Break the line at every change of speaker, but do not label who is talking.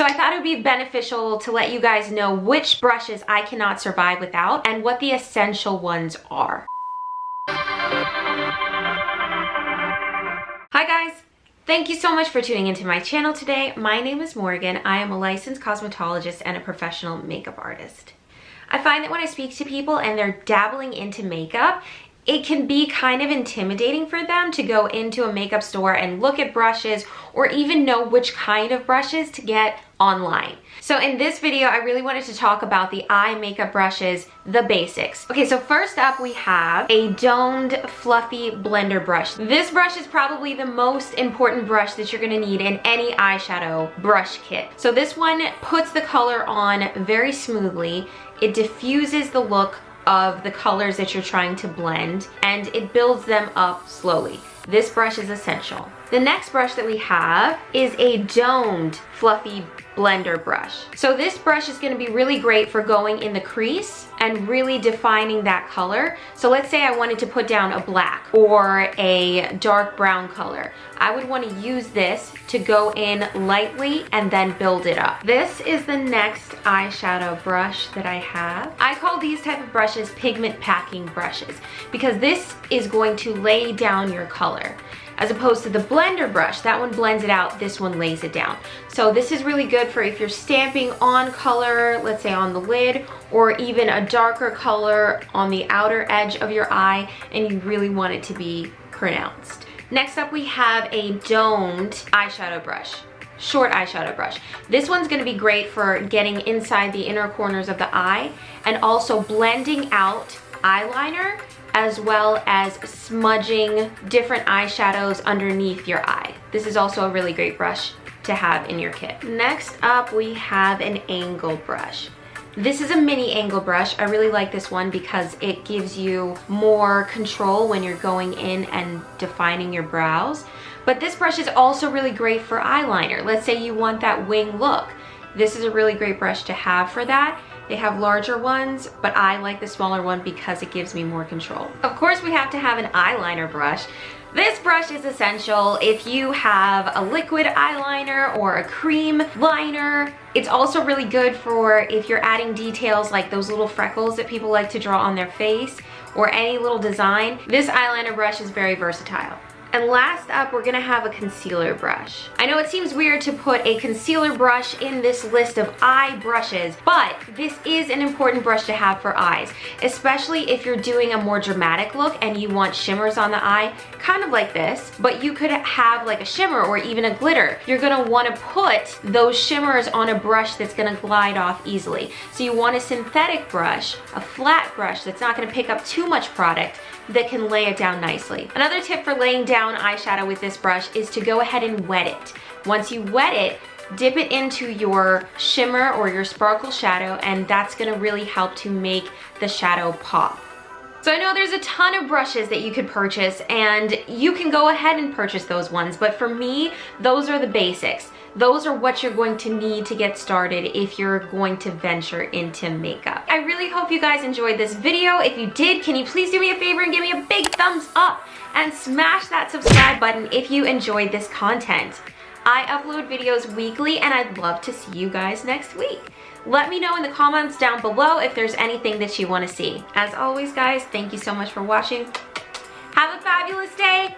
So I thought it would be beneficial to let you guys know which brushes I cannot survive without and what the essential ones are. Hi guys! Thank you so much for tuning into my channel today. My name is Morgan. I am a licensed cosmetologist and a professional makeup artist. I find that when I speak to people and they're dabbling into makeup, it can be kind of intimidating for them to go into a makeup store and look at brushes or even know which kind of brushes to get online. So in this video, I really wanted to talk about the eye makeup brushes, the basics. Okay, so first up we have a domed fluffy blender brush. This brush is probably the most important brush that you're gonna need in any eyeshadow brush kit. So this one puts the color on very smoothly. It diffuses the look of the colors that you're trying to blend, and it builds them up slowly. This brush is essential. The next brush that we have is a domed fluffy blender brush. So this brush is going to be really great for going in the crease and really defining that color. So let's say I wanted to put down a black or a dark brown color. I would want to use this to go in lightly and then build it up. This is the next eyeshadow brush that I have. I call these type of brushes pigment packing brushes because this is going to lay down your color. As opposed to the blender brush, that one blends it out, this one lays it down. So this is really good for if you're stamping on color, let's say on the lid, or even a darker color on the outer edge of your eye, and you really want it to be pronounced. Next up we have a domed eyeshadow brush. Short eyeshadow brush. This one's going to be great for getting inside the inner corners of the eye and also blending out eyeliner as well as smudging different eyeshadows underneath your eye. This is also a really great brush to have in your kit. Next up we have an angle brush. This is a mini angle brush. I really like this one because it gives you more control when you're going in and defining your brows. But this brush is also really great for eyeliner. Let's say you want that wing look. This is a really great brush to have for that. They have larger ones, but I like the smaller one because it gives me more control. Of course, we have to have an eyeliner brush. This brush is essential if you have a liquid eyeliner or a cream liner. It's also really good for if you're adding details like those little freckles that people like to draw on their face or any little design. This eyeliner brush is very versatile. And last up, we're gonna have a concealer brush. I know it seems weird to put a concealer brush in this list of eye brushes, but this is an important brush to have for eyes, especially if you're doing a more dramatic look and you want shimmers on the eye, kind of like this, but you could have like a shimmer or even a glitter. You're gonna wanna put those shimmers on a brush that's gonna glide off easily. So you want a synthetic brush, a flat brush that's not gonna pick up too much product, that can lay it down nicely. Another tip for laying down eyeshadow with this brush is to go ahead and wet it. Once you wet it, dip it into your shimmer or your sparkle shadow, and that's gonna really help to make the shadow pop. So I know there's a ton of brushes that you could purchase, and you can go ahead and purchase those ones, but for me, those are the basics. Those are what you're going to need to get started if you're going to venture into makeup. I really hope you guys enjoyed this video. If you did, can you please do me a favor and give me a big thumbs up and smash that subscribe button if you enjoyed this content. I upload videos weekly and I'd love to see you guys next week. Let me know in the comments down below if there's anything that you want to see. As always guys, thank you so much for watching. Have a fabulous day.